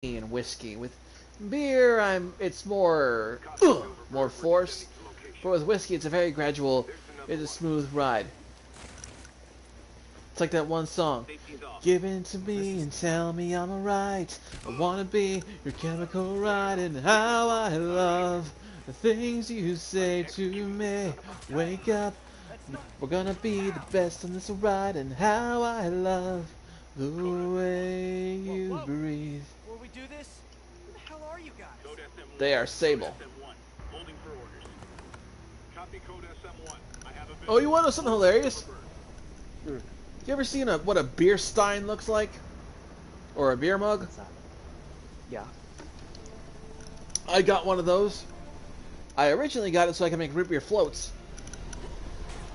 and whiskey. With beer, it's more force. But with whiskey, it's a very gradual, it's a smooth ride. It's like that one song. Give in to me and tell me I'm alright. I wanna be your chemical ride, and how I love the things you say to me. Wake up, we're gonna be the best on this ride, and how I love the way you breathe. Before we do this, who the hell are you guys? They are Sable. Oh, you want to know something hilarious? Mm. You ever seen what a beer stein looks like? Or a beer mug? What's that? Yeah. I got one of those. I originally got it so I can make root beer floats.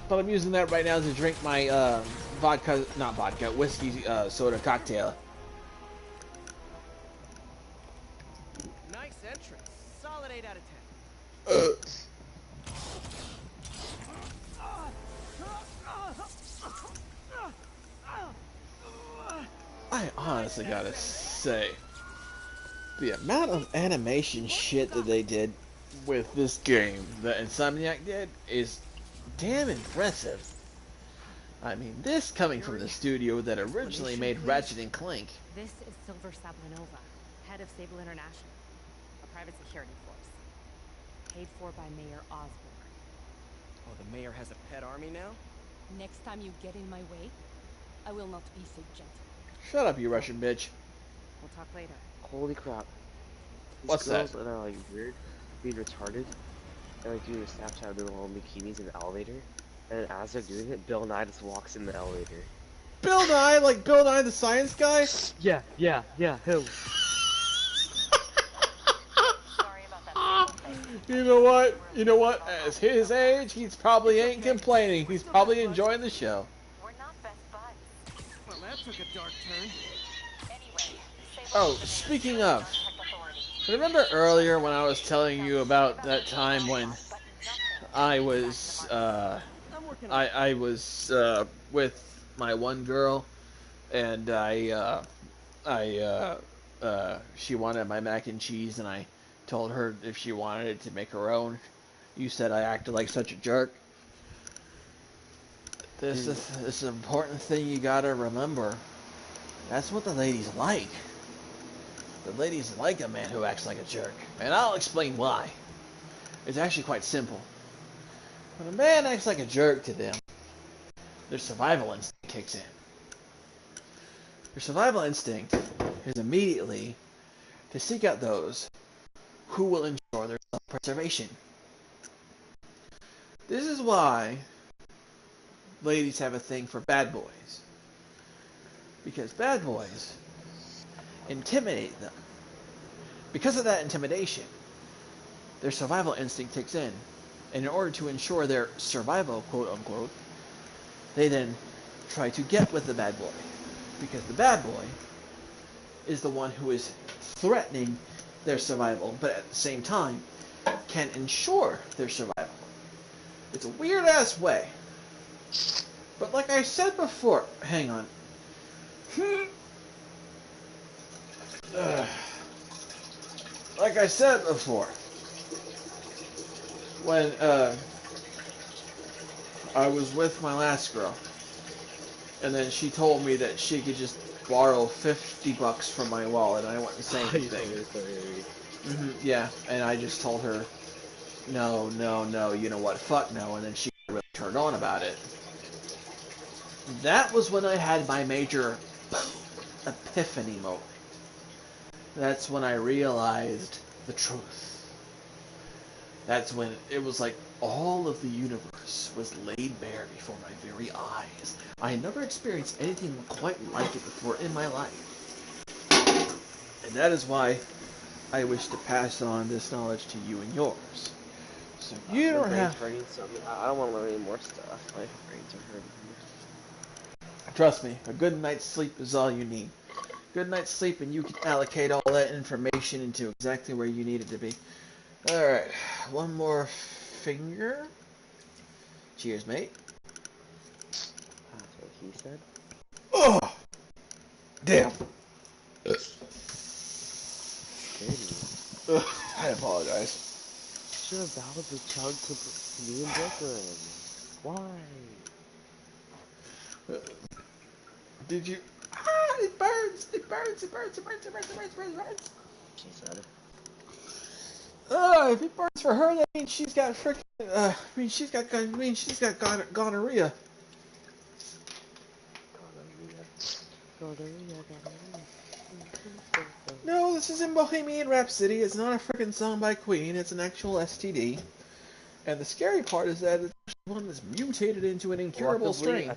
But I'm using that right now to drink my whiskey soda cocktail. Nice entrance. Solid 8 out of 10. I honestly gotta say, the amount of animation shit that they did with this game that Insomniac did is damn impressive. I mean, this coming from the studio that originally made Ratchet and Clank. This is Silver Sablinova, head of Sable International, a private security force, paid for by Mayor Osborne. Oh, the mayor has a pet army now? Next time you get in my way, I will not be so gentle. Shut up, you Russian bitch. We'll talk later. Holy crap. These What's girls that? that are like weird, being retarded, and like doing a Snapchat of their little bikinis in the elevator, and then as they're doing it, Bill Nye just walks in the elevator. Bill Nye, like Bill Nye the Science Guy? Yeah, him. Sorry about that. You know what? You know what? At his age, he's probably ain't complaining. He's probably enjoying the show. We're not best buds. Well, that took a dark turn. Anyway, Oh, speaking of, remember earlier when I was telling you about that time when I was, I'm working on I was with my one girl, and she wanted my mac and cheese, and I told her if she wanted it to make her own. You said I acted like such a jerk. This is an important thing you gotta remember. That's what the ladies like. The ladies like a man who acts like a jerk. And I'll explain why. It's actually quite simple. When a man acts like a jerk to them, their survival instinct kicks in. Their survival instinct is immediately to seek out those who will ensure their self-preservation. This is why ladies have a thing for bad boys. Because bad boys intimidate them. Because of that intimidation, their survival instinct kicks in. And in order to ensure their survival, quote unquote, they then try to get with the bad boy. Because the bad boy is the one who is threatening their survival, but at the same time can ensure their survival. It's a weird ass way. But like I said before, hang on. Like I said before, when I was with my last girl, and then she told me that she could just borrow $50 from my wallet, and I wouldn't say anything. Yeah, and I just told her, no, you know what, fuck no, and then she really turned on about it. That was when I had my major epiphany moment. That's when I realized the truth. That's when it was like all of the universe was laid bare before my very eyes. I had never experienced anything quite like it before in my life. And that is why I wish to pass on this knowledge to you and yours. So you don't have... I don't want to learn any more stuff. My brains are hurting. Trust me, a good night's sleep is all you need. Good night's sleep and you can allocate all that information into exactly where you need it to be. Alright, one more finger. Cheers, mate. That's what he said. Oh! Damn. Dirty. I apologize. Should have bowed the chug to me in Brooklyn. Why? Did you? Ah, it burns! It burns! It burns! It burns! It burns! It burns! It burns! It burns! She said. If it burns for her, that means she's got freaking. She's got gonorrhea. Gonorrhea. Gonorrhea. Gonorrhea. No, this isn't Bohemian Rhapsody. It's not a freaking song by Queen. It's an actual STD. And the scary part is that it's one that's mutated into an incurable strain.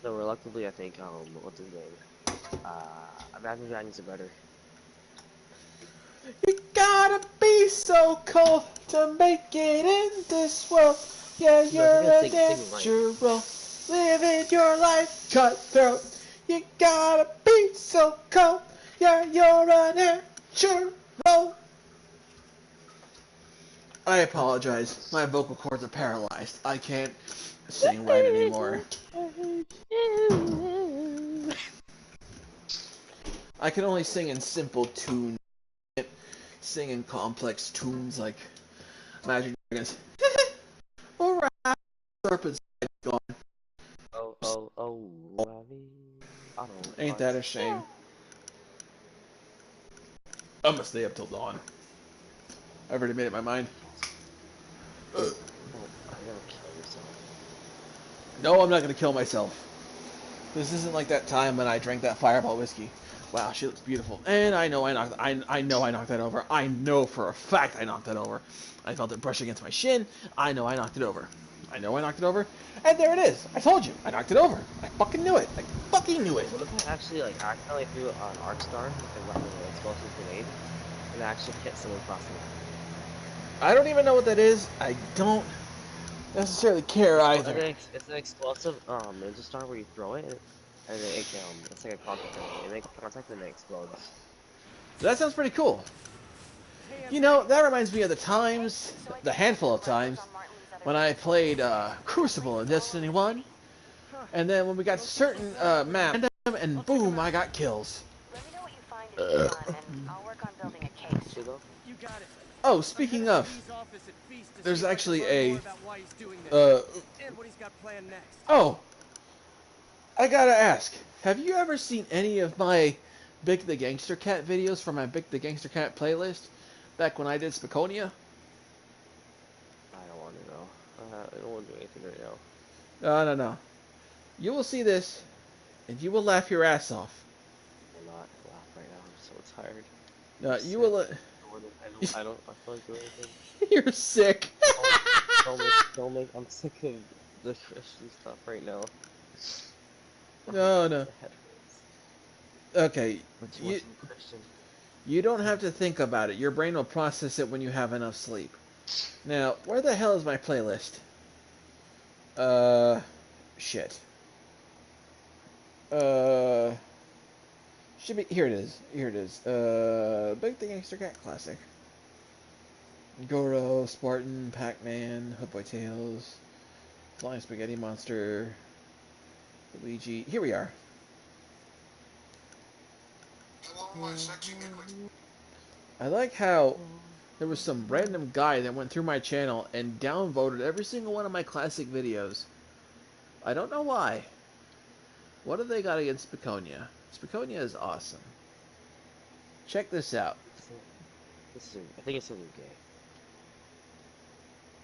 Reluctantly, I think, what's his name? Imagine Dragons are better. You gotta be so cold to make it in this world. Yeah, you're a natural. Living your life cutthroat. You gotta be so cold. Yeah, you're a natural. I apologize. My vocal cords are paralyzed. I can't sing right anymore. I can only sing in simple tunes. Sing in complex tunes like Imagine Dragons. Alright, serpent's gone. Ain't that a shame? I'm gonna stay up till dawn. I've already made up my mind. I gotta kill yourself. No, I'm not gonna kill myself. This isn't like that time when I drank that Fireball whiskey. Wow, she looks beautiful. And I know I knocked that over. I know for a fact I knocked that over. I felt it brush against my shin. I know I knocked it over. I know I knocked it over. And there it is. I told you. I knocked it over. I fucking knew it. I fucking knew it. What if I actually accidentally threw it on Arc Star and left an explosive grenade and I actually hit someone across the map? I don't even know what that is. I don't necessarily care either. It's an explosive ninja star where you throw it and then it's like a contact thing. It makes contact and it explodes. That sounds pretty cool. You know, that reminds me of the handful of times, when I played Crucible in Destiny 1, and then when we got to certain maps, and boom, I got kills. Let me know what you find in your gun, and I'll work on building a case. You got it. Oh, speaking of, there's actually a, oh, I gotta ask, have you ever seen any of my Big the Gangster Cat videos from my Big the Gangster Cat playlist, back when I did Spaconia? I don't want to know. I don't want to do anything right now. No. You will see this, and you will laugh your ass off. I will not laugh right now. I'm so tired. No, you will. I feel like doing anything. You're sick. Don't make. I'm sick of the Christian stuff right now. No. Okay. You don't have to think about it. Your brain will process it when you have enough sleep. Now, where the hell is my playlist? Shit. Should be here. It is. Big the Gangster Cat Classic. Goro, Spartan, Pac-Man, Hook Boy Tales, Flying Spaghetti Monster, Luigi. Here we are. I like how there was some random guy that went through my channel and downvoted every single one of my classic videos. I don't know why. What have they got against Spaconia? Spaconia is awesome. Check this out. I think it's something gay.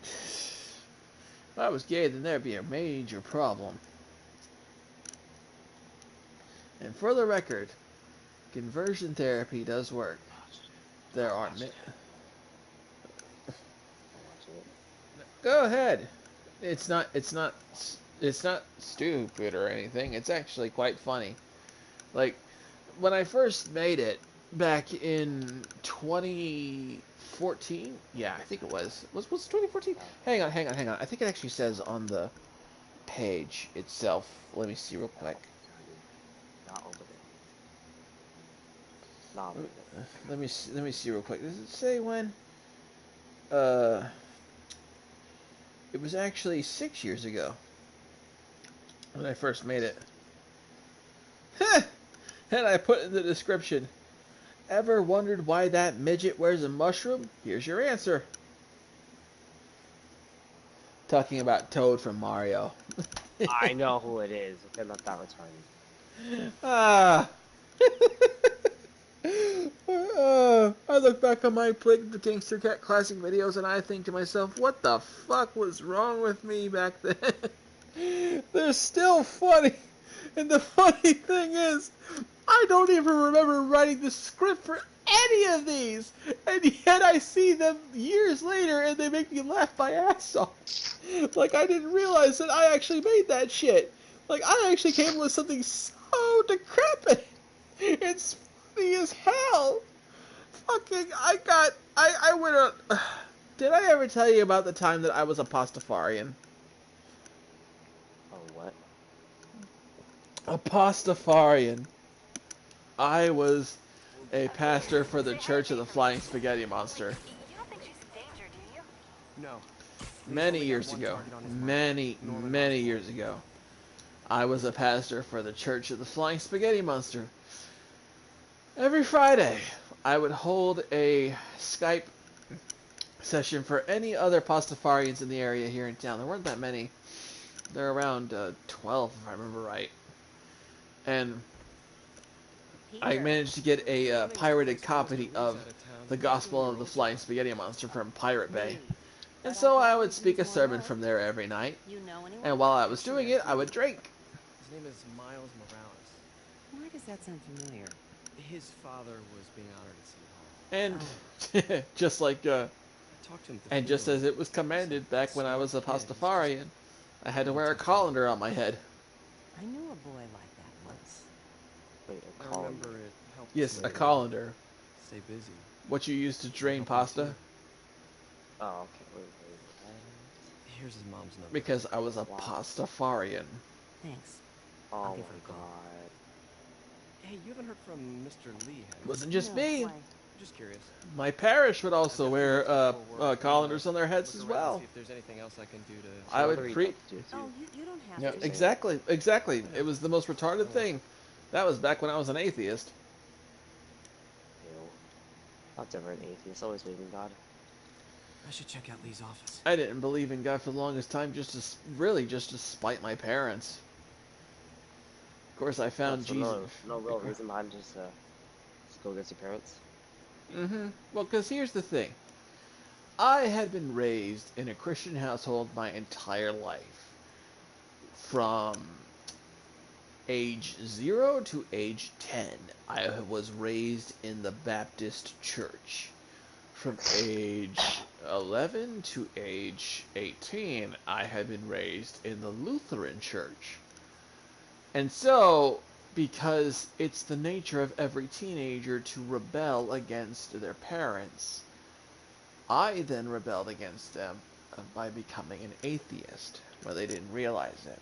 If I was gay, then there'd be a major problem. And for the record, conversion therapy does work. There are Go ahead. It's not stupid or anything. It's actually quite funny. Like, when I first made it back in 2014, yeah, I think it was 2014? Hang on. I think it actually says on the page itself. Let me see real quick. Let me see real quick. Does it say when? It was actually 6 years ago when I first made it. And I put in the description, ever wondered why that midget wears a mushroom? Here's your answer. Talking about Toad from Mario. I know who it is. Okay, I'm not that retarded. Ah. I look back on my Big the Gangster Cat classic videos and I think to myself, what the fuck was wrong with me back then? They're still funny. And the funny thing is, I don't even remember writing the script for any of these. And yet I see them years later and they make me laugh my ass off. Like I didn't realize that I actually made that shit. Like I actually came up with something so decrepit. It's funny as hell. Fucking, I went on. Did I ever tell you about the time that I was a Pastafarian? Oh, what? A Pastafarian. I was a pastor for the Church of the Flying Spaghetti Monster. You don't think she's in danger, do you? No. Many years ago. Many years ago. I was a pastor for the Church of the Flying Spaghetti Monster. Every Friday, I would hold a Skype session for any other Pastafarians in the area here in town. There weren't that many. There were around 12, if I remember right. And I managed to get a pirated copy of the Gospel of the Flying Spaghetti Monster from Pirate Bay. And so I would speak a sermon from there every night. And while I was doing it, I would drink. His name is Miles Morales. Why does that sound familiar? His father was being honored at City Hall. And just like, I talked to him at the and just funeral. as it was commanded back when I was a Pastafarian, I had to wear a colander on my head. I knew a boy like that once. Wait, I a call. remember it helped Yes, him a colander. stay busy. What you use to drain pasta. Oh, okay. Wait. Here's his mom's number. Because I was a Wow. Pastafarian. Thanks. Oh I'll my give her a call. god. Hey, you haven't heard from Mr. Lee, have you? Wasn't just No, me. why? Just curious. My parish would also I've wear definitely looked for work. colanders on their heads Look as around and well. See if there's anything else I can do to. I would Whatever he pre- wants to do. Oh, you don't have Yeah, to. exactly. It was the most retarded thing. That was back when I was an atheist. Ew. Not ever an atheist. Always believe in God. I should check out Lee's office. I didn't believe in God for the longest time, just to spite my parents. Of course, I found So Jesus. no real reason behind just go against your parents. Well, because here's the thing. I had been raised in a Christian household my entire life. From age 0 to age 10, I was raised in the Baptist church. From age 11 to age 18, I had been raised in the Lutheran church. And so, because it's the nature of every teenager to rebel against their parents, I then rebelled against them by becoming an atheist, where they didn't realize it.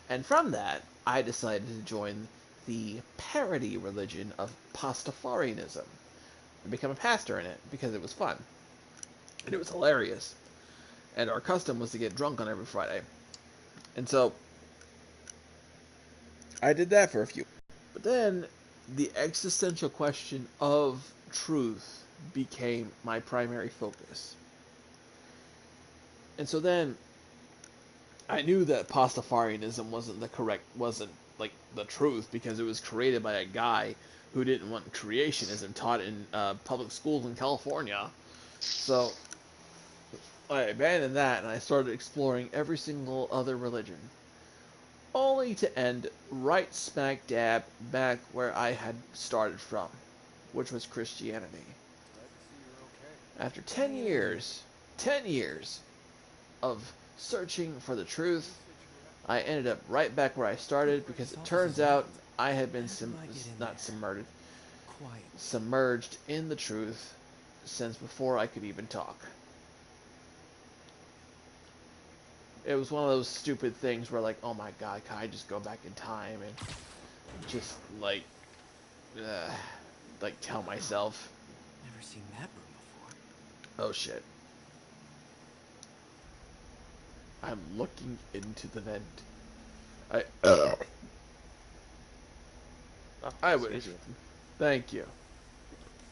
And from that, I decided to join the parody religion of Pastafarianism and become a pastor in it because it was fun. And it was hilarious. And our custom was to get drunk on every Friday. And so, I did that for a few. But then, the existential question of truth became my primary focus. And so then, I knew that Pastafarianism wasn't like the truth because it was created by a guy who didn't want creationism taught in public schools in California. So I abandoned that and I started exploring every single other religion, only to end right smack dab back where I had started from, which was Christianity. After 10 years of searching for the truth, I ended up right back where I started because it turns out I had been submerged in the truth since before I could even talk. It was one of those stupid things where like, oh my god, can I just go back in time and just like tell myself, Never seen that room before. oh shit. I'm looking into the vent. Oh, I would. excuse you. Thank you.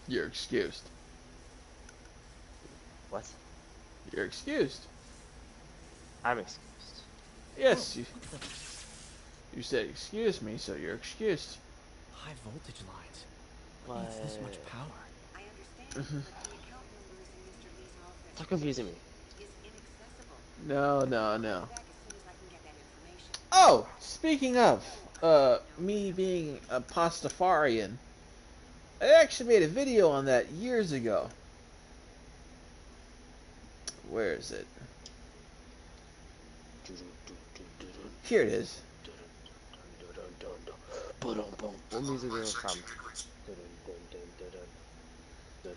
You're excused. What? You're excused. I'm excused. Yes, What the you said excuse me, so you're excused. high voltage lines? What But needs this much power? I understand, but the account numbers in Mr. Lee's office stop confusing me. is inaccessible. No, I'll no, call no. you back as soon as I can get that information. Oh, speaking of, me being a pastafarian, I actually made a video on that years ago. Where is it? Here it is. What music do you come?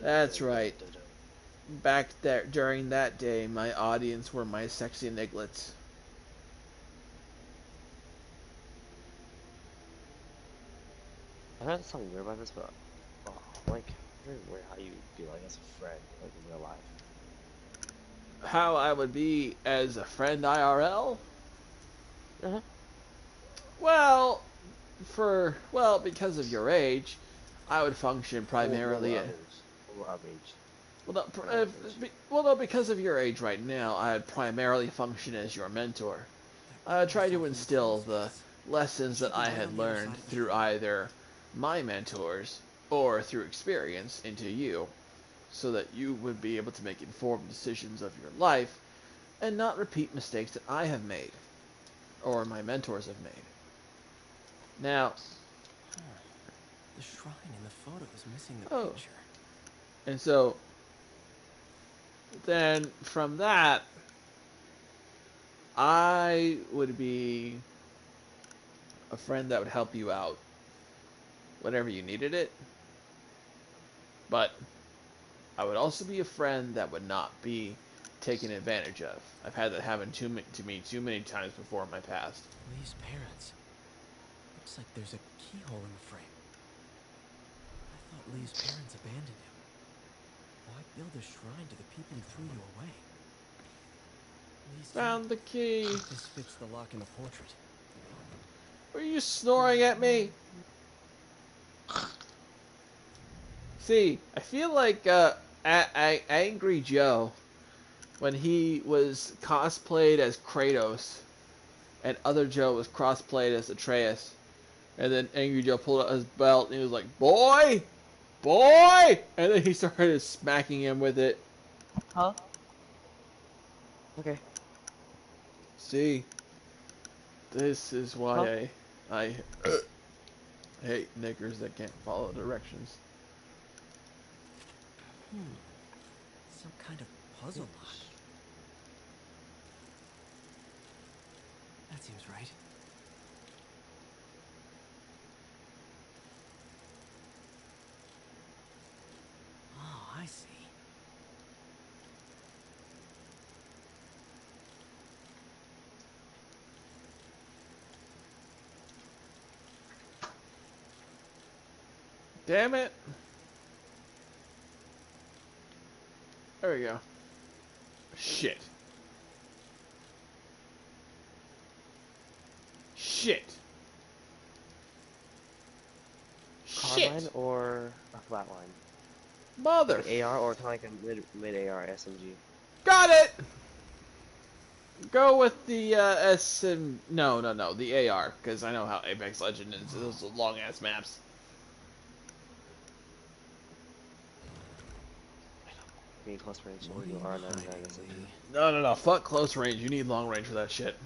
That's right. Back there during that day, my audience were my sexy nigglets. I heard something weird about this, but like, very weird how you be like as a friend, like in real life. How I would be as a friend IRL? Uh-huh. Well, because of your age, I would function primarily. What our age? Well, no, because of your age right now, I'd primarily function as your mentor. I would try to instill the lessons that I had learned through either my mentors or through experience into you, so that you would be able to make informed decisions of your life and not repeat mistakes that I have made or my mentors have made. Now, The shrine in the photo is missing the oh, picture. and so then from that, I would be a friend that would help you out whenever you needed it, but I would also be a friend that would not be taken advantage of. I've had that happen to me too many times before in my past. Lee's parents. Looks like there's a keyhole in the frame. I thought Lee's parents abandoned him. Why build a shrine to the people who threw you away? Lee's Found the key. This fits the lock in the portrait. Are you snoring at me? See, I feel like Angry Joe, when he was cosplayed as Kratos, and Other Joe was cosplayed as Atreus, and then Angry Joe pulled out his belt and he was like, "Boy! Boy!" And then he started smacking him with it. Huh? Okay. See, this is why I hate niggers that can't follow directions. Some kind of puzzle lock. That seems right. Oh, I see. Damn it. There we go. Shit. Shit. Carbine Shit. or a flatline? Mother. Like an AR or kind of like a mid AR SMG? Got it. Go with the no, the AR, because I know how Apex Legend is. Those are long ass maps. You need close range and you are 99 SMG. No. Fuck close range. You need long range for that shit.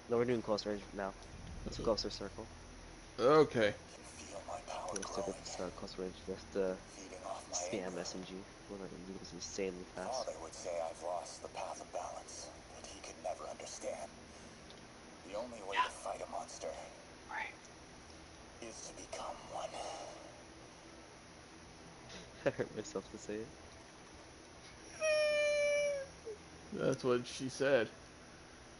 No, we're doing close range now. Let's closer circle. Okay. We'll stick with close range. Just spam SMG. We're not gonna do this insanely fast. Father would say I've lost the path of balance, but he could never understand. The only way to fight a monster is to become one. I hurt myself to say it. That's what she said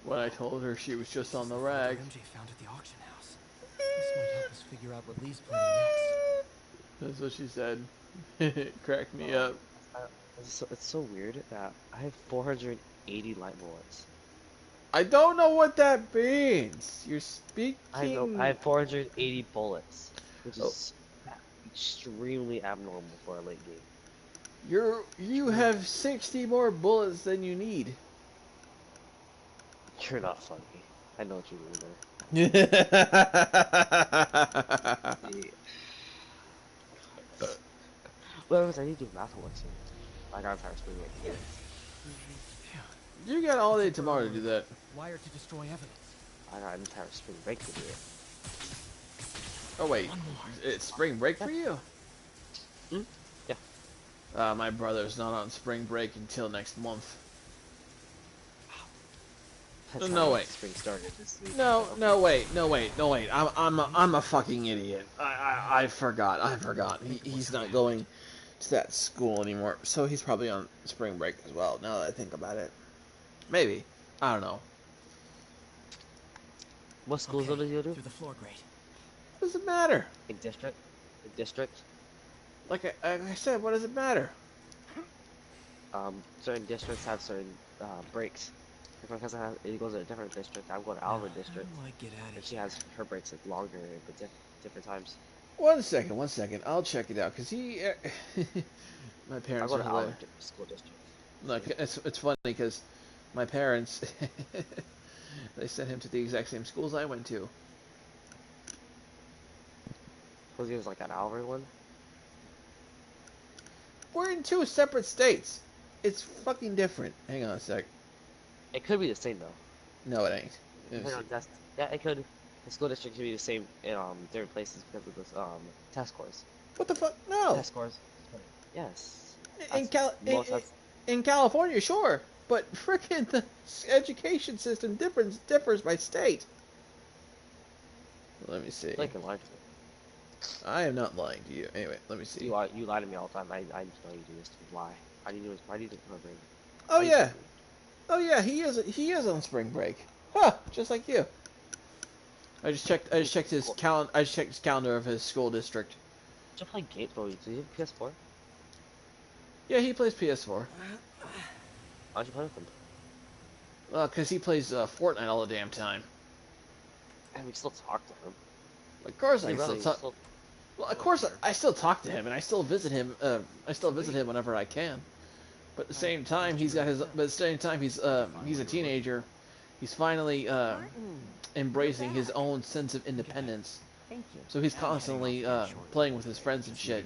when I told her she was just on the rag. MJ found at the auction house. This might help us figure out what Lee's planning next. That's what she said. It cracked me up. It's so weird that I have 480 light bullets. I don't know what that means. You're speaking. I have 480 bullets, which is extremely abnormal for a late game. You have 60 more bullets than you need. You're not funny. I know what you mean there. Yeah. Well, I need to do math homework soon. I got entire spring break today. You got all day tomorrow to do that. Wired to destroy evidence. I got an entire spring break to do it. Oh wait, One more. it's spring break for you? Hmm? Yeah. My brother's not on spring break until next month. That's No, how wait. spring started this week. No, wait. I'm a fucking idiot. I forgot. He's not going to that school anymore, so he's probably on spring break as well. Now that I think about it, maybe. I don't know. What schools Okay, does he go to? through the floor grate. What does it matter? A district? A district? Like I said, what does it matter? Certain districts have certain breaks. If my cousin he goes to a different district, I'm going to our district. How do I get out And of she here? has her breaks like longer but different times. One second. I'll check it out, cause he. My I parents go are to our hilarious. school district. Look, it's funny because my parents they sent him to the exact same schools I went to. Was he was like an Alvin one? We're in two separate states. It's fucking different. Hang on a sec. It could be the same though. No, it ain't. Hang on, yeah, it could. The school district could be the same in different places because of this test scores. What the fuck? No. Test scores. Yes. In, That's- in California, sure, but frickin' the education system differs by state. Let me see. like a lie to me. I am not lying to you. Anyway, let me see. You lie to me all the time. I just know you do this to lie. Why do you do it for my brain? Oh yeah. Oh yeah, he is on spring break. Huh, just like you. I just checked his calendar of his school district. Did you play game? Oh, do you have PS4? Yeah, he plays PS4. Why'd you play with him? Cause he plays Fortnite all the damn time. And we still talk to him. Of course, I Hey, still brother, talk. still- Well, of course, I still talk to him, and I still visit him. I still visit him whenever I can. But at the same time, he's got his. But at the same time, he's a teenager. He's finally embracing his own sense of independence. Thank you. So he's constantly playing with his friends and shit,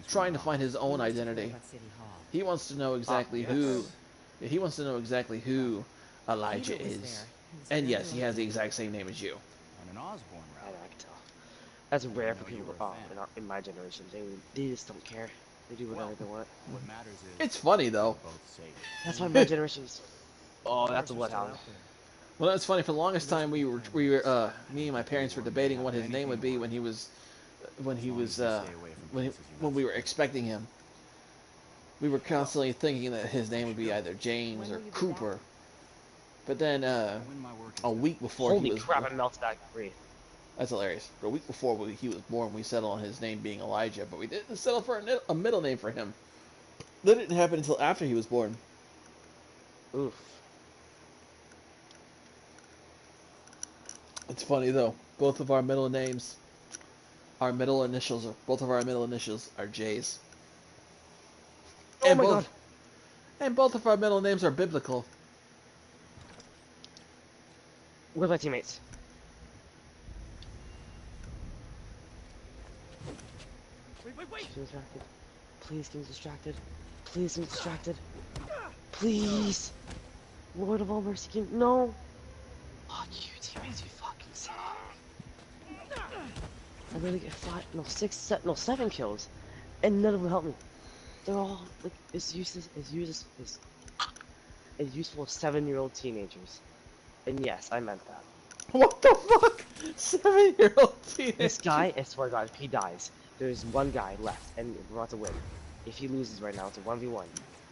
trying to find his own identity. About City Hall. He wants to know exactly who. He wants to know exactly who Elijah Peter was is. there. He was And very yes, he has the exact same name as you. On an Osborne I route. can tell. That's rare for know you people were a fan. in my generation. They just don't care. They do whatever they want. What matters is It's funny though. both safe. That's why my generation's. Oh, that's a bloodhound. Well, that's funny. For the longest time, me and my parents were debating what his name would be when we were expecting him. We were constantly thinking that his name would be either James or Cooper. But then When my work is a week before Holy he was crap! I melted that grave. that's hilarious. But a week before he was born, we settled on his name being Elijah, but we didn't settle for a middle name for him. That didn't happen until after he was born. Oof. It's funny though. Both of our middle initials are J's. Oh And my both- god. And both of our middle names are biblical. Where's my teammates? Wait! Get distracted. Please get distracted. Please get distracted. Please. Lord of all mercy, no. Fuck you, teammates. You fucking suck. I really get 7 kills, and none of them help me. They're all like as useful 7-year-old teenagers. And yes, I meant that. What the fuck? 7-year-old teenager. This guy, I swear to God, if he dies, there's one guy left, and we're about to win. If he loses right now, it's a 1v1.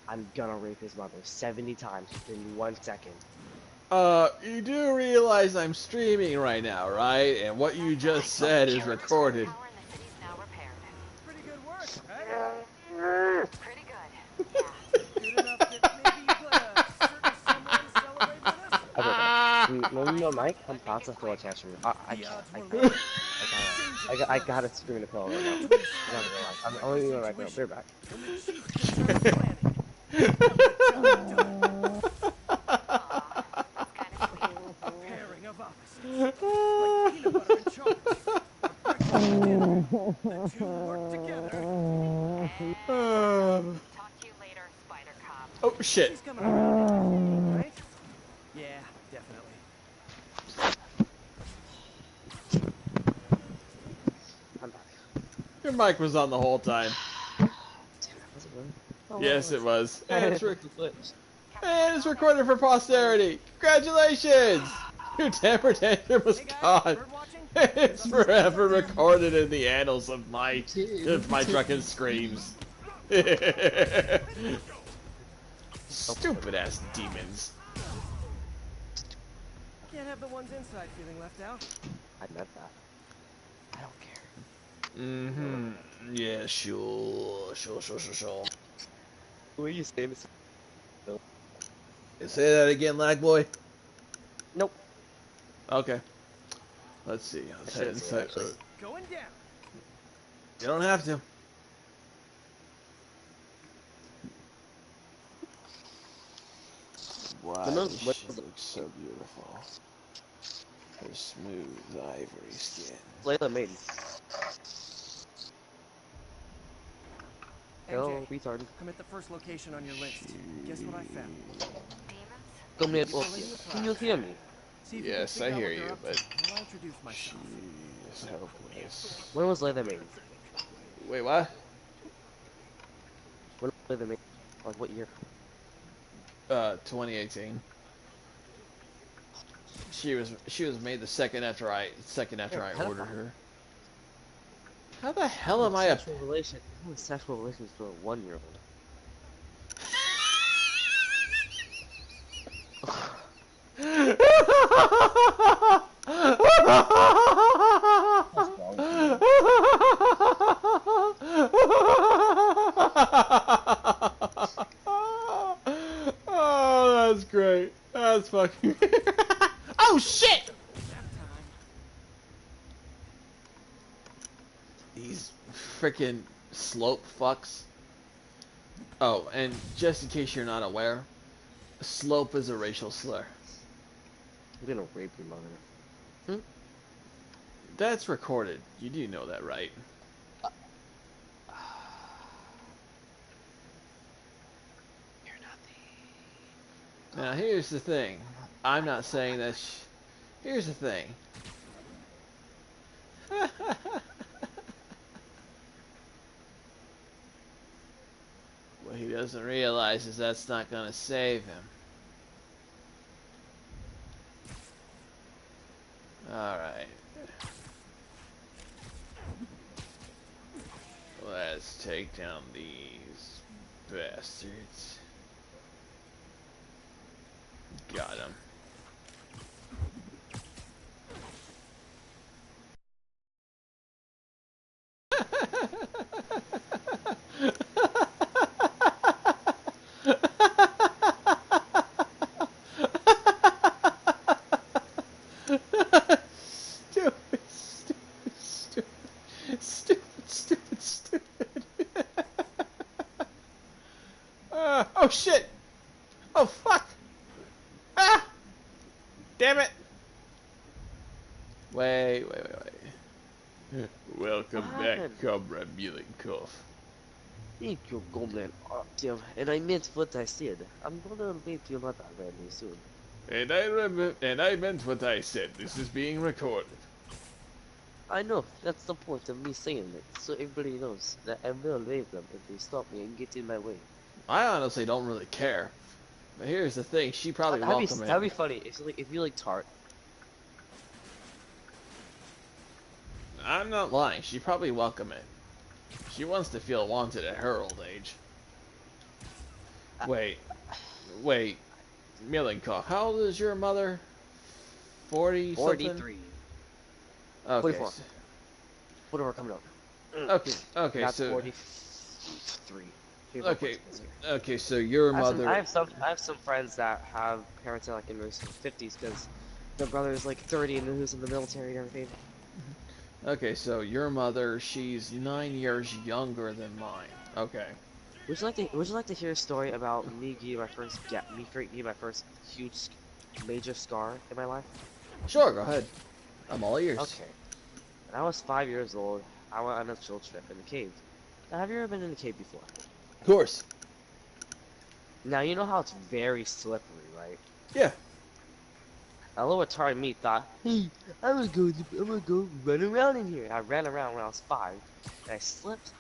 I'm gonna rape his mother 70 times in 1 second. You do realize I'm streaming right now, right? And what you just said is recorded. Power in the city's now repaired. Pretty good work, right? Pretty good. Yeah. Good enough that maybe you'd let a certain someone celebrate with us? I bet that. No, Mike, I'm about to throw a tantrum. I can't. I gotta scream in the pillow right now. I'm not gonna lie. I'm only doing it right now. Be right back. When the chief gets done planning, That's kind of sweet. a pairing of opposites, like peanut butter and chocolate. For breakfast and dinner, the two work together. Talk to you later, Spider Cop. Oh shit. She's coming around, right? Yeah, definitely. I'm back. Your mic was on the whole time. Damn it, was it really? Oh, Yes, it was. And it's, glitch. and it's recorded for posterity. Congratulations! Your temper tantrum was Hey guys, gone. bird watching? It's forever recorded in the annals of my drunken screams. Stupid ass demons. Can't have the ones inside feeling left out. I meant that. I don't care. Mm-hmm. Yeah, sure. Who are you saying this? Say that again, lag boy. Nope. Okay. Let's see. Let's head shouldn't say it, inside. actually. Going down. You don't have to. Wow, The she what- looks so beautiful. Her smooth ivory skin. Layla Maiden. Hello, MJ, retard. I'm at the first location on your list. Guess what I found? Demons? Come here, can you hear me? See if you Yes, can I figure hear out what you, they're up but to while I introduce myself. she's helpless. When was Layla Maiden? Wait, what? When was Layla Maiden? Like what year? 2018. She was made the second after I ordered her. How the hell am I a sexual relation? Who has sexual relations to a 1-year-old? Oh, that's great. That's fucking. Oh shit! These freaking slope fucks. Oh, and just in case you're not aware, slope is a racial slur. I'm gonna rape your mother. That's recorded. You do know that, right? You're nothing. Now, here's the thing. I'm not saying that. Here's the thing. What he doesn't realize is that's not going to save him. Alright. Let's take down these bastards. Got him. Stupid. Oh shit! Oh fuck! Ah! Damn it! Wait. Welcome What back, happened? Comrade Mulenkopf. Thank you, Goblin Octave, and I meant what I said. I'm gonna rape your mother very soon. And I meant what I said. This is being recorded. I know, that's the point of me saying it, so everybody knows that I will rape them if they stop me and get in my way. I honestly don't really care. But here's the thing, she probably welcome That'd be it. funny if you like tart. I'm not lying, she probably welcome it. She wants to feel wanted at her old age. Wait. Milenkopf, how old is your mother? 40 something? 43. Okay. 44. Whatever, coming up. Okay, That's so 43. okay, so your mother. I have some friends that have parents that are like in their 50s because their brother is like 30 and who's in the military and everything. Okay, so your mother, she's 9 years younger than mine. Okay. Would you like to hear a story about me getting my first getting my first huge major scar in my life? Sure, go ahead. I'm all ears. Okay. When I was 5 years old, I went on a chill trip in the cave. Now, have you ever been in the cave before? Of course. Now you know how it's very slippery, right? Yeah. A little retarded me thought, hey, I'm gonna go run around in here. I ran around when I was 5, and I slipped.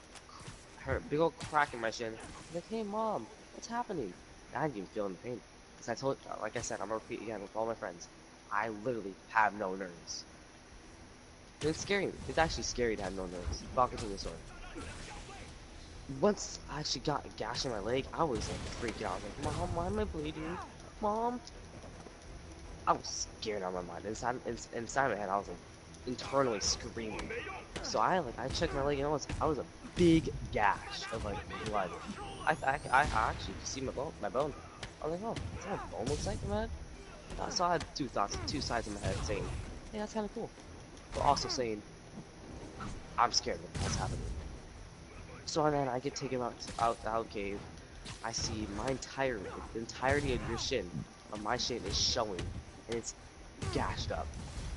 I heard a big old crack in my shin. I'm like, hey mom, what's happening? And I didn't even feel any pain. Because I told, like I said, I'm gonna repeat again with all my friends. I literally have no nerves. And it's scary. It's actually scary to have no nerves. But I'll continue the story. Once I actually got a gash in my leg, I was like freaking out. I was like, Mom, why am I bleeding? Mom? I was scared out of my mind. Inside my head, I was like internally screaming. So I checked my leg and I was a big gash of like blood. I actually could see my bone. I was like, oh, that's how my bone looks like in my head. So I had two thoughts, two sides in my head saying, hey, that's kind of cool. But also saying, I'm scared of what's happening. So then I get taken out the cave. I see the entirety of your shin, of my shin is showing, and it's gashed up.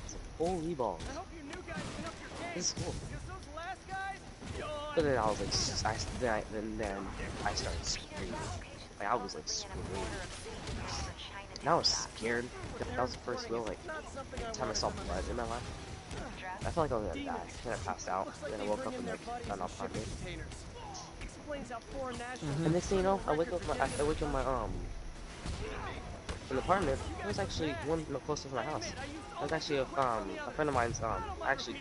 It's like, holy balls. I hope your new guys been up your game. This is cool. Because those last guys, But then I was like, then I started screaming. Like I was like screaming. And I was scared. That was the first real like time I saw blood in my life. I felt like I was gonna die. Then I passed out. Then I woke up in like an apartment. Explains how foreign nationals And next thing you know, I wake up in my an apartment. It was actually one closer to my house. It was actually a friend of mine's actually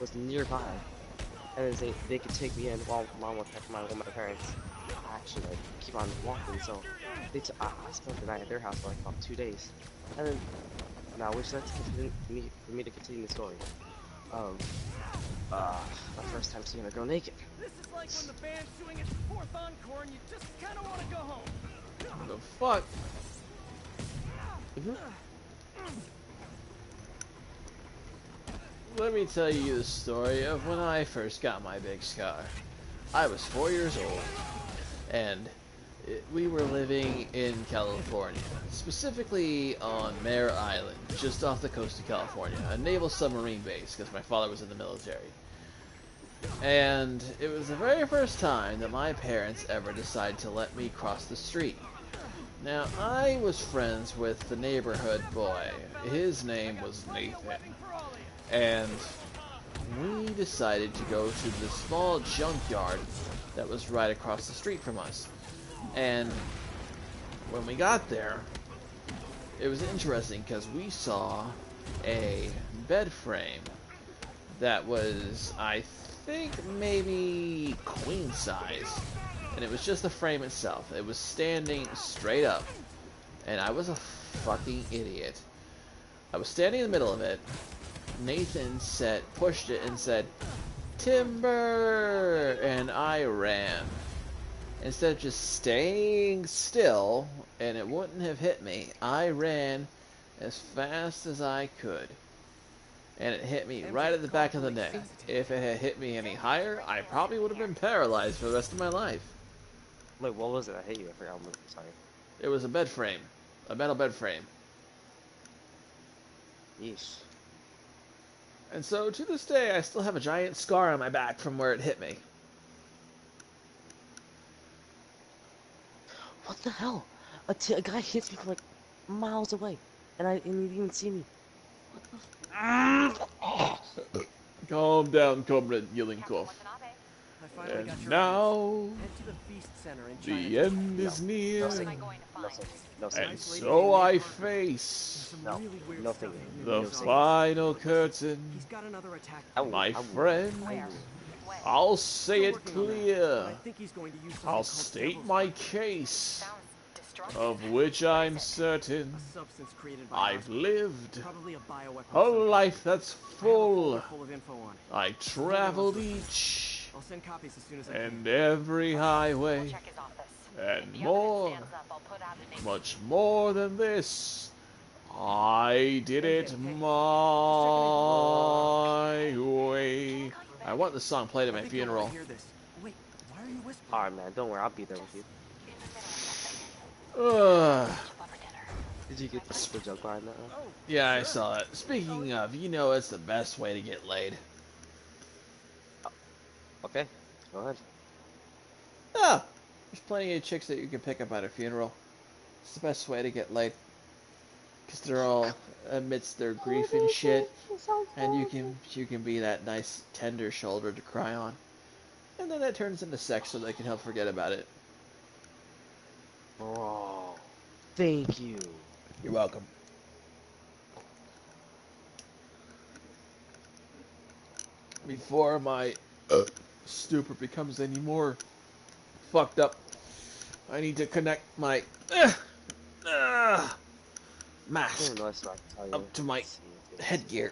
was nearby, and then they could take me in while mom was with my parents. I actually like keep on walking, so I spent the night at their house for like about 2 days, and then now would you like to continue for me to continue the story of my first time seeing a girl naked. This is like when the band's doing its 4th encore and you just kind of want to go home. The fuck? Let me tell you the story of when I first got my big scar. I was 4 years old, and we were living in California, specifically on Mare Island, just off the coast of California, a naval submarine base, because my father was in the military. And it was the very first time that my parents ever decided to let me cross the street. Now, I was friends with the neighborhood boy. His name was Nathan. And we decided to go to the small junkyard that was right across the street from us. And when we got there, it was interesting because we saw a bed frame that was, I think, maybe queen size. And it was just the frame itself. It was standing straight up. And I was a fucking idiot. I was standing in the middle of it. Nathan pushed it and said, "Timber!" And I ran. Instead of just staying still, and it wouldn't have hit me, I ran as fast as I could. And it hit me right at the back of the neck. If it had hit me any higher, I probably would have been paralyzed for the rest of my life. Wait, what was it that hit you? I forgot. I'm sorry. It was a bed frame. A metal bed frame. Yeesh. And so, to this day, I still have a giant scar on my back from where it hit me. What the hell? A guy hits me from like miles away, and he didn't even see me. Calm down, Comrade Yellingkoff. I finally got And your now, Head to the feast center in the Chinatown. end is near. No thank you. No thank you. And so I face Some No, really weird no stuff thank you. in the his office. final curtain. He's got another attack. My I friend, I'll say it clear. I think he's going to use something I'll called state devil's my blood, case, of which I'm certain. a substance created by I've Osborn. lived Probably a bioweapon. a of some kind. life that's I have a full. folder full of info on it. I traveled each I'll send copies as soon as I and can. every highway, and more, much more than this. I did it my way. I want the song played at my I think you'll want funeral. to hear this. Wait, why are you whispering? Alright, man, don't worry, I'll be there with you. Ugh. Did you get the joke line now? Oh, Yeah, I sure. saw it. Speaking of, you know it's the best way to get laid. Okay, go ahead. Ah, there's plenty of chicks that you can pick up at a funeral. It's the best way to get laid. Because they're all amidst their grief and shit. And you can be that nice tender shoulder to cry on. And then that turns into sex so they can help forget about it. Bro, thank you. You're welcome. Before my stupor becomes any more fucked up, I need to connect my I mask don't know what I can tell you. up to my Let's see. headgear.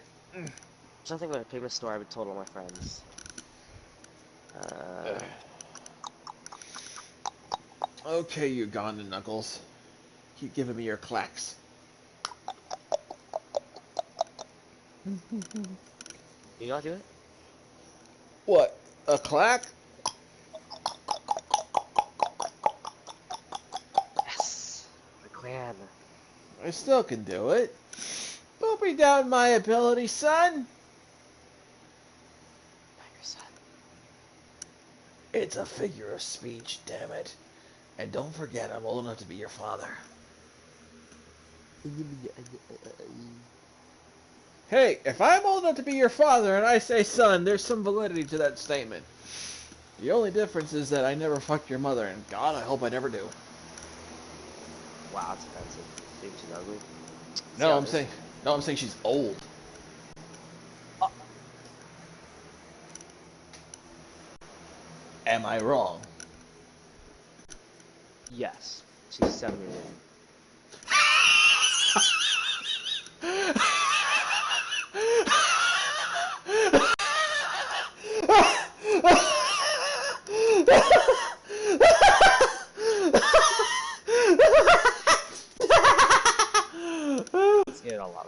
Something about a famous story I would told all my friends. Okay, you Ugandan knuckles. Keep giving me your clacks. You know how to do it? What? A clack? Yes! The clan. I still can do it. Don't be doubting my ability, son. Not your son. It's a figure of speech, damn it. And don't forget, I'm old enough to be your father. Hey, if I'm old enough to be your father and I say son, there's some validity to that statement. The only difference is that I never fucked your mother, and God, I hope I never do. Wow, that's offensive. Think she's ugly. No, I'm saying she's old. Oh. Am I wrong? Yes. She's 7 years old. I say it a lot,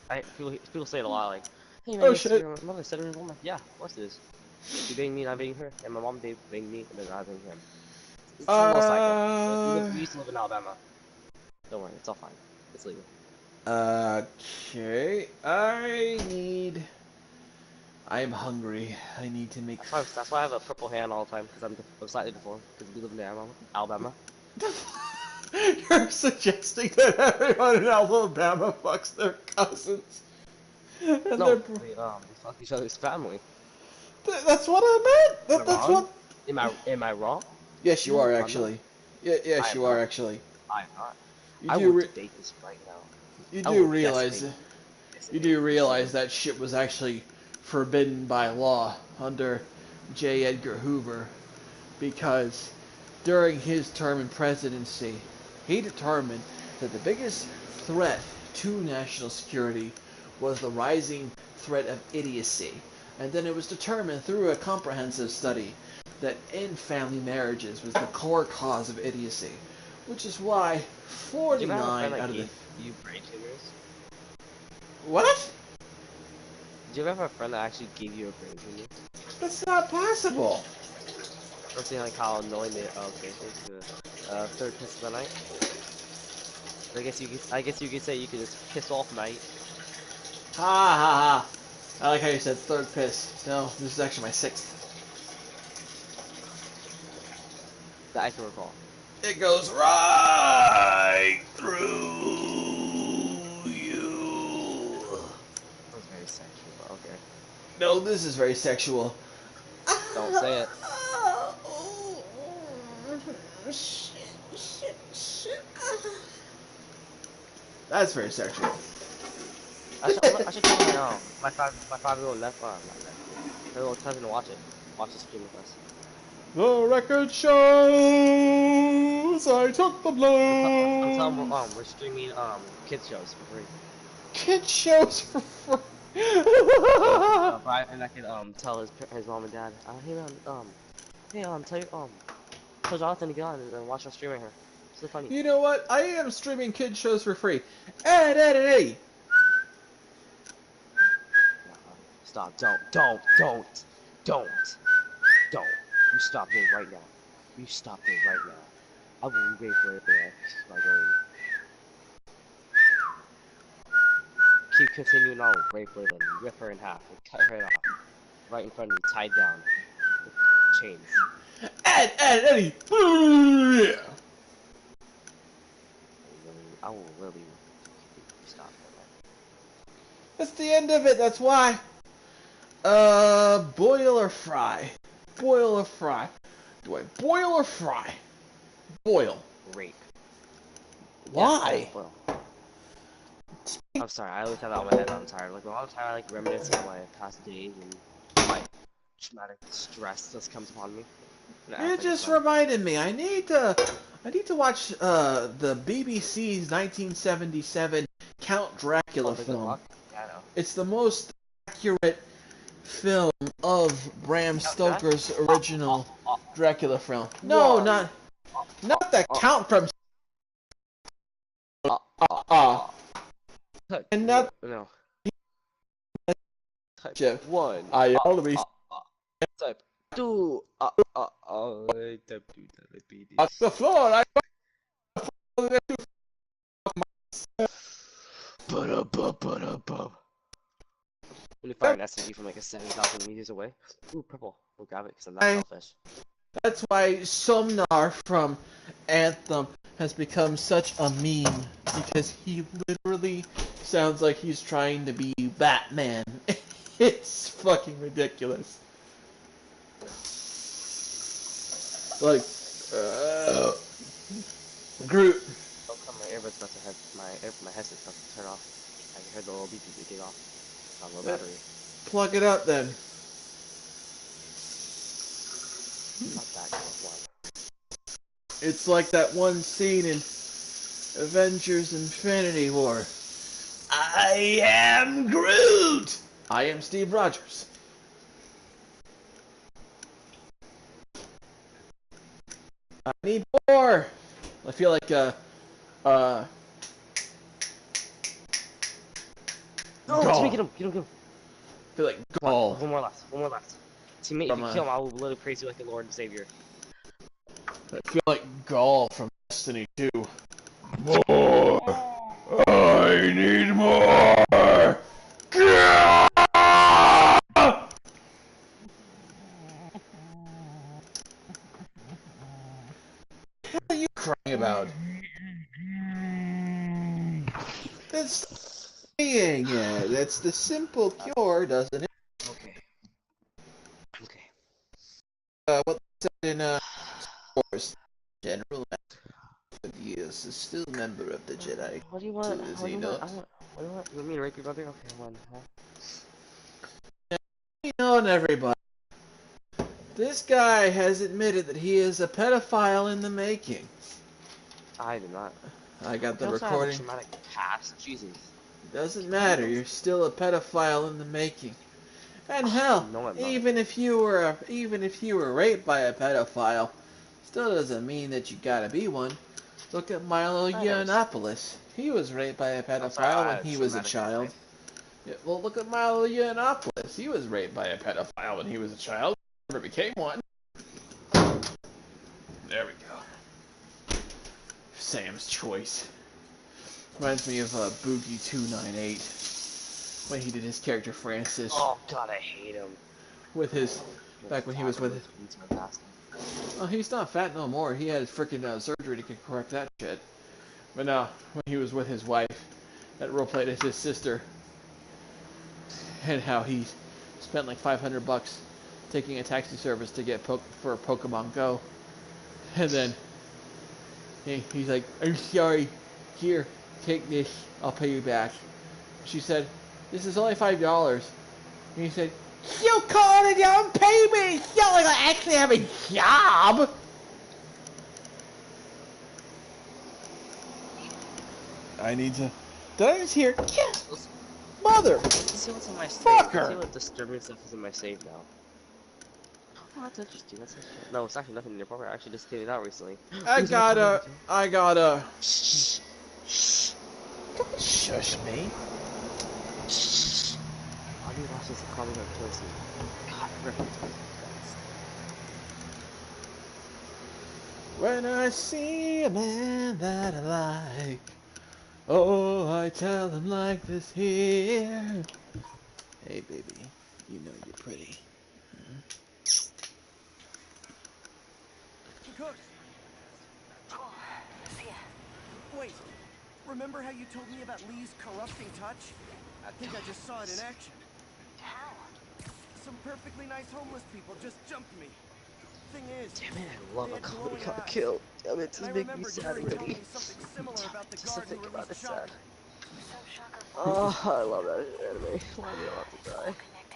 right? People say it a lot, like, hey man, Oh you shit. your mother's 7 years old. I'm like, yeah, of course it is. She banged me, and I banged her, and my mom banged me, and then I banged him. It's a little cycle. We used to live in Alabama. Don't worry, it's all fine. It's legal. Okay. I am hungry. I need to make. That's why I have a purple hand all the time, because I'm slightly deformed, because we live in Alabama. You're suggesting that everyone in Alabama fucks their cousins. And No, we fuck each other's family. That's what I meant. Am I That's wrong? what. Am I wrong? Yes, you No, are I'm not. actually. Yeah, yes, I am you are not. actually. I'm not. You I do. will debate this right now. You I do will realize. decimate You do realize that shit was actually forbidden by law under J. Edgar Hoover, because during his term in presidency, he determined that the biggest threat to national security was the rising threat of idiocy. And then it was determined through a comprehensive study that in-family marriages was the core cause of idiocy, which is why Did you ever have a 49 friend that out of the... gave you brain tumors? What? Did you ever have a friend that actually gave you a brain tumor? That's not possible. Or seeing like how annoying they okay, thanks to the third piss of the night. I guess you could say you could just piss off mate. Ha ha ha. I like how you said third piss. No, this is actually my sixth. That I can recall. It goes right through you. That was very sexual, but okay. No, this is very sexual. Don't say it. That's very sexual. I should tell my 5-year-old nephew, not nephew, my little cousin to watch it. Watch the stream with us. The record shows I took the I'm telling him blows. we're streaming kids shows for free. Kid shows for free. And I can tell his mom and dad, hey man, tell Jonathan to get on and watch our stream right here. So funny. You know what? I am streaming kid shows for free. Eddie. Stop. Don't. You stop me right now. You stop me right now. I will rape her by going. Keep continuing on with rape her, then rip her in half and cut her head off. Right in front of you, tied down with chains. Eddie. I will really stop her. That's the end of it. That's why. Boil or fry? Boil or fry? Do I boil or fry? Boil. Rape. Why? Yeah, boil. I'm sorry, I always have that on my head. I'm tired. Like, all the time I like reminiscing on my past days and my traumatic stress that comes upon me. It just reminded me. I need to watch the BBC's 1977 Count Dracula film. Yeah, I know. It's the most accurate film of Bram Stoker's original Dracula film. No, not the Count from. And not no. Type Jeff. 1. I always Type 2. Type 2 diabetes. off the floor. When you fire an SMG from like a 7,000 meters away. Ooh, purple. We'll grab it because I'm not selfish. That's why Somnar from Anthem has become such a meme, because he literally sounds like he's trying to be Batman. It's fucking ridiculous. Like, Groot. Oh, come, my earbud's about to head, my headset's about to turn off. I heard the little beep beep off. It's on low battery. Plug it up then. Not that one. It's like that one scene in Avengers Infinity War. I am Groot! I am Steve Rogers. I need more! I feel like, No, Gall. get him. I feel like Gall. One more left. Teammate, if you kill him, I will literally praise you like a Lord and Savior. I feel like Gall from Destiny 2. More! I need more! What are you crying about? That's saying it. That's the simple cure, doesn't it? Okay. What they said in Star Wars, General Yes, is still a member of the Jedi. What do you want? Is What do he you not? want? What do you want? You want me to rape your brother? Okay, one. Huh? On everybody. This guy has admitted that he is a pedophile in the making. I did not. I got the You also have a recording. traumatic past. Jesus. Doesn't matter. You're still a pedophile in the making. And hell, No, I'm not. even if you were raped by a pedophile, still doesn't mean that you gotta be one. Look at Milo Yiannopoulos. He was raped by a pedophile when he was a child. Yeah, well, look at Milo Yiannopoulos. He was raped by a pedophile when he was a child. Never became one. There we go. Sam's Choice. Reminds me of Boogie 298 when he did his character Francis. Oh God, I hate him. With his back when he was with. Oh, he's not fat no more. He had freaking surgery to correct that shit. But no, when he was with his wife, that role played as his sister, and how he spent like $500 taking a taxi service to get for Pokemon Go, and then he's like, "I'm sorry, here, take this, I'll pay you back." She said, "This is only $5." And he said, "You call it down, pay me! It's not like I actually have a job!" I need to... Did I just hear... Yes! Mother! Let's see what's in my save. Fucker! Let's see what disturbing stuff is in my save now. Oh, that's interesting. That's interesting. No, it's actually nothing inappropriate. I actually just came out recently. I Who's in a comedy gotta. Shh. Shh. Don't shush me. Shh. I need to watch this comedy on kill scene. God, reference me. When I see a man that I like, oh, I tell him like this here. Hey, baby, you know you're pretty. Cook, Cool. See ya. wait. Remember how you told me about Lee's corrupting touch? I think I just saw it in action. How? Some perfectly nice homeless people just jumped me. Thing is, Damn it, I love they a had comedy glowing got eyes. killed. Damn it, And this I is making me remember sad Yuri telling already. me something similar about the Just to guard who think about released it, sad. Shocker. So Shocker Oh, I love that anime. Why do I have to die?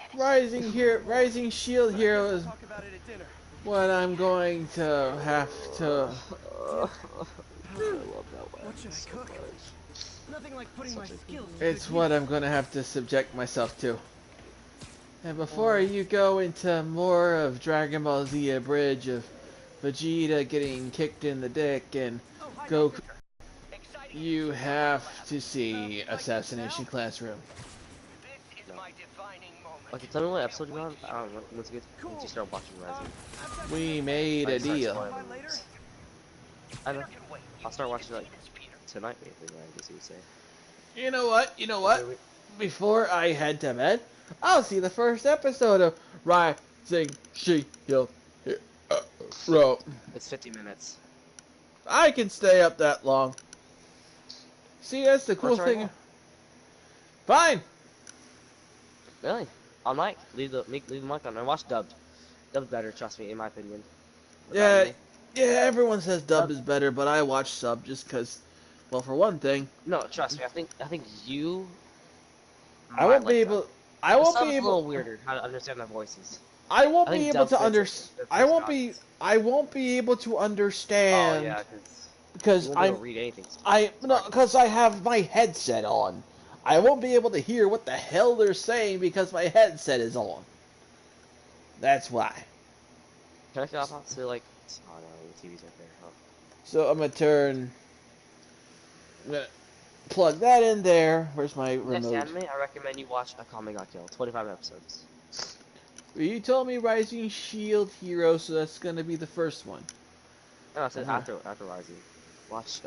connected. Rising Shield But I guess Hero we'll is talk about it at dinner. what I'm going to have to. I love that one What should I so cook? much. Nothing like putting my Such a skills to It's good what use. I'm going to have to subject myself to. And before you go into more of Dragon Ball Z Abridged of Vegeta getting kicked in the dick and Oh, hi, Goku, Doctor. you have to see Assassination Classroom. Okay, tell me what episode you're on. Once Cool. you start watching Rising. I've got We some- made a Like, start deal. spoiling By movies. later? I know. I'll start watching like tonight, maybe. I guess you would say. You know what? You know Okay, what? Before I head to bed, I'll see the first episode of Rising Shield Hero. It's 50 minutes. I can stay up that long. See, that's the cool Watch it right thing. now. Fine. Really? On mic. Leave the mic on. And watch dubbed. Dubbed better, trust me, in my opinion. Yeah, Anime. yeah. Everyone says dub Sub- is better, but I watch sub just because. Well, for one thing, No, trust me. I think you. I might won't be like able. dubbed. I The won't sub's be a little able. weirder how to understand their voices. I won't I be think able dub to fits under. it I fits won't the be. audience. I won't be able to Oh understand yeah, because you because won't be able to read anything. I It's no hard. because I have my headset on. I won't be able to hear what the hell they're saying because my headset is on. That's why. Can I get off? So like, oh no, the TV's right there. Oh. So I'm gonna plug that in there. Where's my Next remote? anime, I recommend you watch Akame ga Kill. 25 episodes. Well, you told me Rising Shield Hero, so that's gonna be the first one. No, I said Uh-huh. after Rising. Watch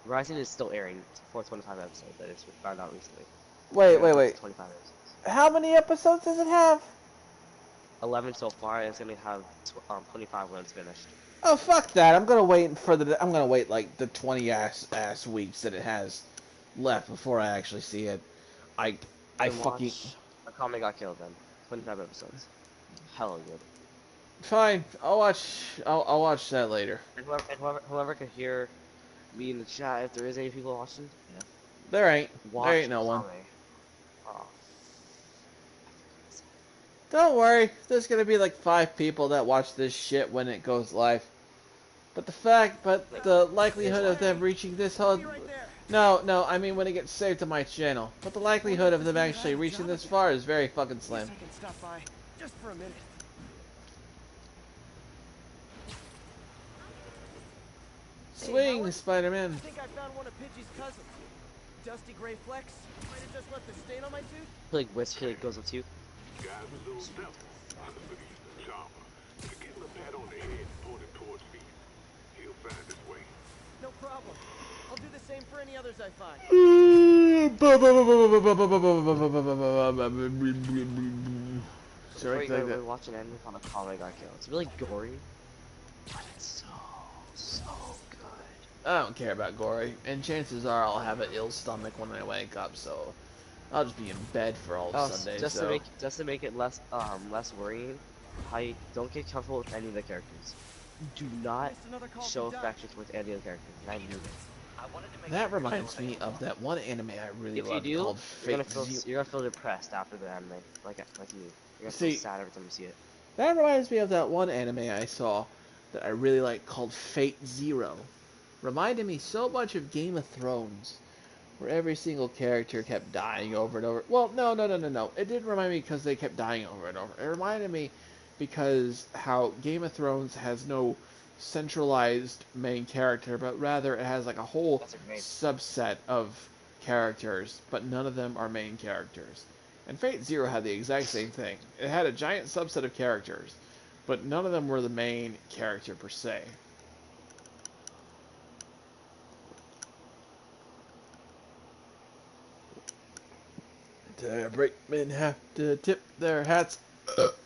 Rising is still airing for 25 episodes. I just found out recently. Wait, They're wait, gonna put wait. 25 episodes. How many episodes does it have? 11 so far, and it's gonna have 25 when it's finished. Oh, fuck that. I'm gonna wait for the. I'm gonna wait like the 20 ass weeks that it has left before I actually see it. I Then fucking. watch Akame ga Kill then. 25 episodes. Hella good. Fine. I'll watch. I'll watch that later. And whoever could hear me in the chat, if there is any people watching, yeah. There ain't. Watch There ain't no one. Akame. Oh. Don't worry. There's gonna be like 5 people that watch this shit when it goes live. But the likelihood of them reaching this whole. Be right there. No, I mean when it gets saved to my channel. But the likelihood of them actually reaching this far is very fucking slim. Guess I can stop by just for a minute. Swing, Howard? Spider-Man. I think I found one of Pidgey's cousins. Dusty gray flecks. Might have just left a stain on my tooth. I feel like Wisp goes with you. Guy's a little devil. I'm the Eastern charmer. To give him a pat on the head and point him towards me. He'll find his way. No problem. I'll do the same for any others I find. Before Sorry, you go, we're watching anime called Akame ga Kill. It's really gory, but it's so good. I don't care about gory, and chances are I'll have an ill stomach when I wake up, so I'll just be in bed for all of Sunday. Just So to make it less worrying, don't get comfortable with any of the characters. Do not Missed another call show from Doc. affections with any of the characters. And I knew this. that reminds me of that one anime I really If you love do, called you're gonna Fate. you're gonna feel depressed after the anime, like me. You're gonna See- feel sad every time you see it. That reminds me of that one anime I saw that I really like called Fate Zero. Reminded me so much of Game of Thrones, where every single character kept dying over and over. Well, no. It didn't remind me because they kept dying over and over. It reminded me because how Game of Thrones has no centralized main character, but rather it has like a whole That's a great. subset of characters, but none of them are main characters. And Fate Zero had the exact same thing. It had a giant subset of characters, but none of them were the main character per se. Brakemen have to tip their hats,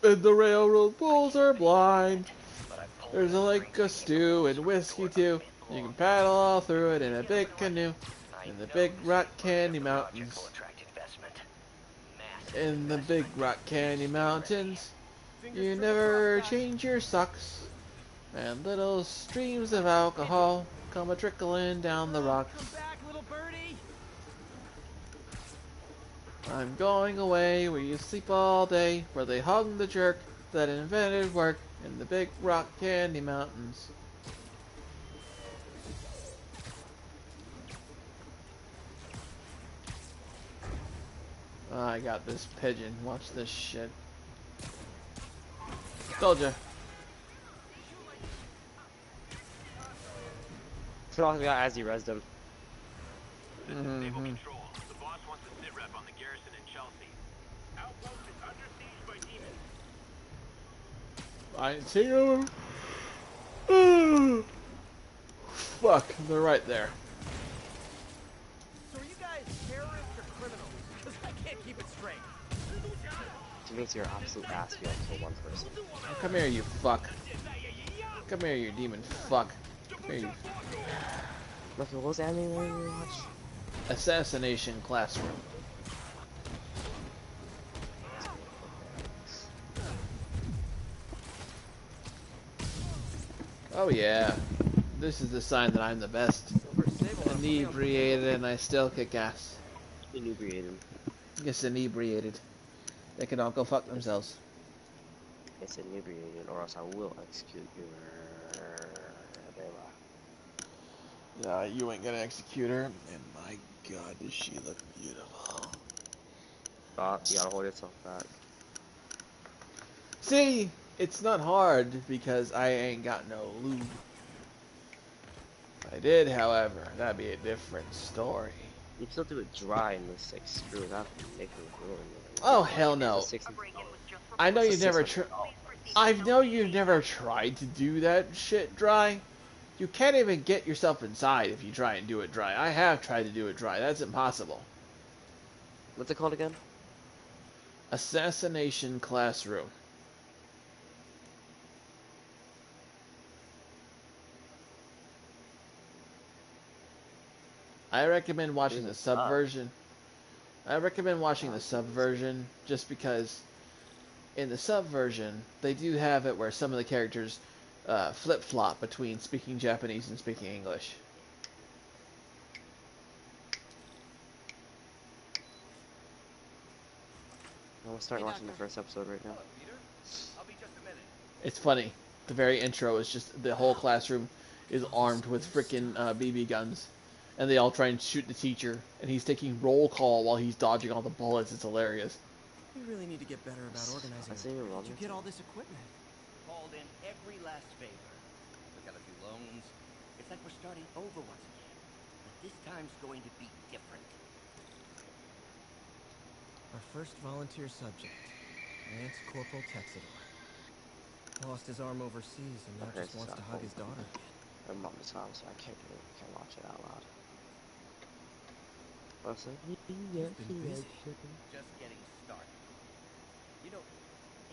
and the railroad bulls are blind. There's a lake of stew and whiskey too. You can paddle all through it in a big canoe. In the big rock candy mountains. In the big rock candy mountains. You never change your socks. And little streams of alcohol come a trickling down the rocks. Come back, little birdie. I'm going away where you sleep all day, where they hung the jerk that invented work in the big rock candy mountains. I got this pigeon. Watch this shit. Told ya. As he rezzed him. This is Naval Control. The boss wants a sit rep on the garrison in Chelsea. Outpost is under siege by demons. I ain't seen them. Fuck, they're right there. So are you guys terrorists or criminals? Because I can't keep it straight. It makes your absolute ass feel for one person. Come here, you fuck. Come here, you demon fuck. Come here, you Look, what was the anime we watched? assassination classroom. Oh yeah, this is the sign that I'm the best. Inebriated and I still kick ass. Inebriated. Yes, inebriated. They can all go fuck themselves. It's inebriated, or else I will execute your. Yeah, you ain't gonna execute her. And my god, does she look beautiful. You gotta hold yourself back. See, it's not hard because I ain't got no lube. If I did, however, that'd be a different story. You still do it dry and just like screw it up and make it ruin it. Oh hell no! I know you've never I know you've never tried to do that shit dry. You can't even get yourself inside if you try and do it dry. I have tried to do it dry. That's impossible. What's it called again? Assassination Classroom. I recommend watching the subversion. I recommend watching the subversion just because in the subversion they do have it where some of the characters flip-flop between speaking Japanese and speaking English. I'm starting watching the first episode right now. I'll be just a minute. It's funny. The very intro is just the whole classroom is armed with frickin' BB guns. And they all try and shoot the teacher. And he's taking roll call while he's dodging all the bullets. It's hilarious. We really need to get better about organizing. I see you, Where'd you Robin. get all this equipment? Called in every last favor. We got a few loans. It's like we're starting over once again. But this time's going to be different. Our first volunteer subject, Lance Corporal Texidor. Lost his arm overseas and now Okay, just wants to hug his daughter again. I'm on the time, so I can't watch it out loud. What's it? You've been busy. Just getting started. You know,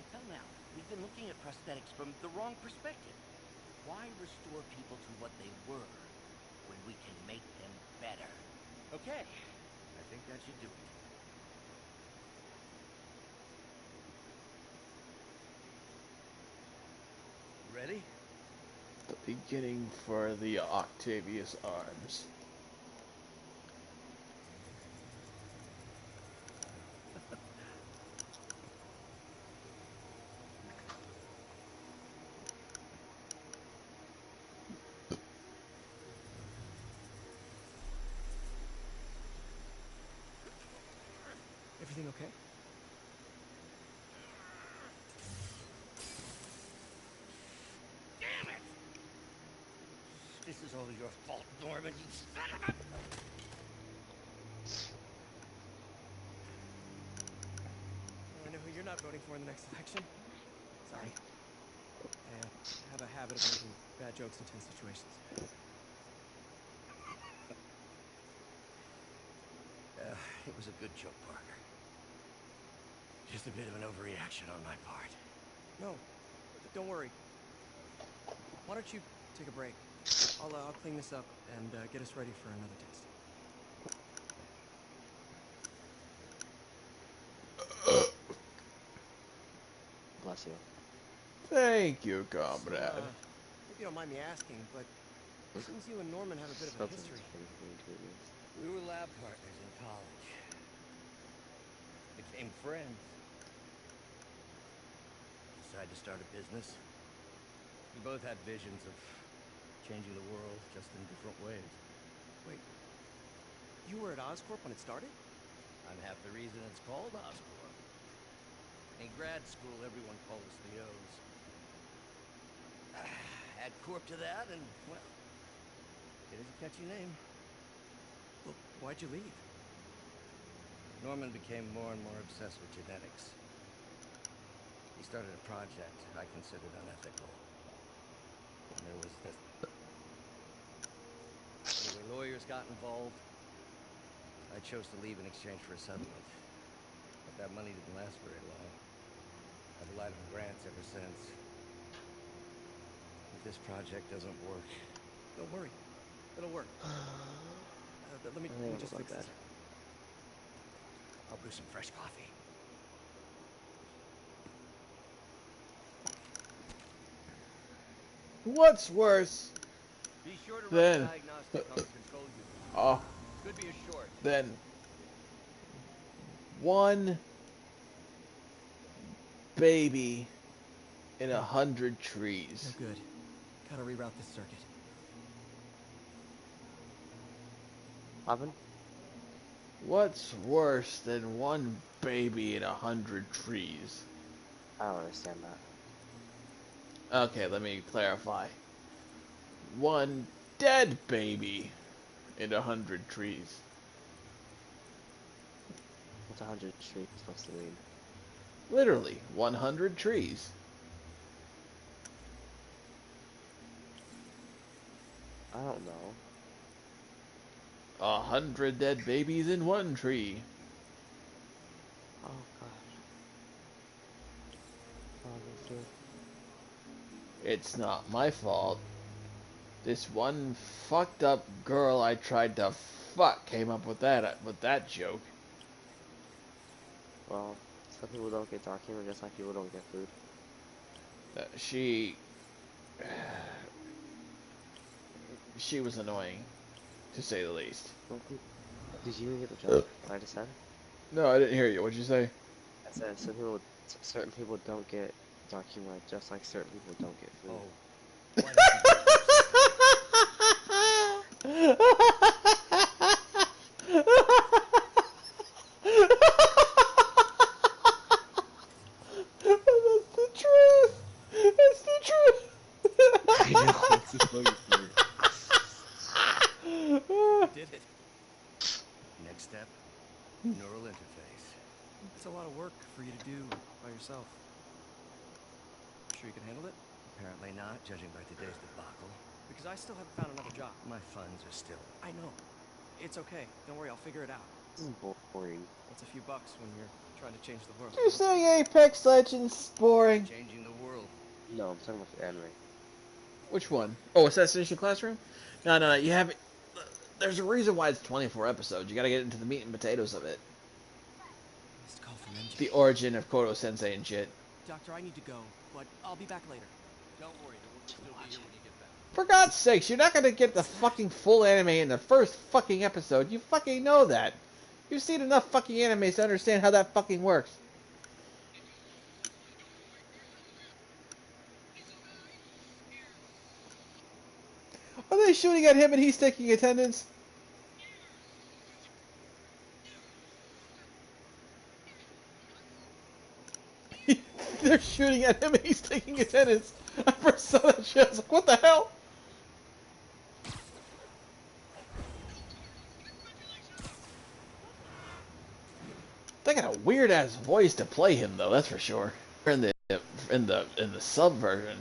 until now, we've been looking at prosthetics from the wrong perspective. Why restore people to what they were when we can make them better? Okay, I think that should do it. Ready? The beginning for the Octavius arms. Everything okay? was all your fault, Norman. You son of a... Well, I know who you're not voting for in the next election. Sorry. I have a habit of making bad jokes in tense situations. It was a good joke, Parker. Just a bit of an overreaction on my part. No, don't worry. Why don't you take a break? I'll clean this up and get us ready for another test. Bless you. Thank you, So, comrade. hope you don't mind me asking, but it seems you and Norman have a bit of a history. We were lab partners in college. Became friends. Decided to start a business. We both had visions of changing the world, just in different ways. Wait, you were at Oscorp when it started? I'm half the reason it's called Oscorp. In grad school, everyone called us the O's. Add Corp to that, and, well, it is a catchy name. Well, why'd you leave? Norman became more and more obsessed with genetics. He started a project I considered unethical. And there was this... Anyway, lawyers got involved. I chose to leave in exchange for a settlement. But that money didn't last very long. I've relied on grants ever since. If this project doesn't work... Don't worry. It'll work. Let me just fix this. I'll brew some fresh coffee. What's worse Be sure to run Then- a diagnostic on the control unit. oh, Could be a short. than one baby in 100 trees? No good. Gotta reroute this circuit. Oven? What's worse than one baby in 100 trees? I don't understand that. Okay, let me clarify. One dead baby in 100 trees. What's 100 trees supposed to mean? Literally, 100 trees. I don't know. 100 dead babies in one tree. Oh gosh. Oh, that's good. It's not my fault. This one fucked up girl I tried to fuck came up with that joke. Well, some people don't get dark humor just like people don't get food. She was annoying, to say the least. Did you even get the joke? What I just said? No, I didn't hear you. What'd you say? I said certain people don't get dark humor just like certain people don't get food. Oh. Why don't That's the truth. It's the truth. I know, it's so funny. Did it? Next step, neural interface. It's a lot of work for you to do by yourself. Sure you can handle it? Apparently not, judging by today's debacle. Because I still haven't found another job. My funds are still... I know. It's okay. Don't worry, I'll figure it out. This is boring. It's a few bucks when you're trying to change the world. You're saying Apex Legends boring? changing the world. No, I'm talking about the anime. Which one? Oh, Assassination Classroom? No. You haven't. There's a reason why it's 24 episodes. You gotta get into the meat and potatoes of it. Missed call from MJ. The origin of Kodo Sensei and shit. Doctor, I need to go, but I'll be back later. Don't worry, the work will still be here when you get back. For God's sakes, you're not gonna get the fucking full anime in the first fucking episode. You fucking know that. You've seen enough fucking animes to understand how that fucking works. Are they shooting at him and he's taking attendance? They're shooting at him and he's taking attendance. I first saw that shit. I was like, what the hell? weird ass voice to play him though. That's for sure. In the sub version.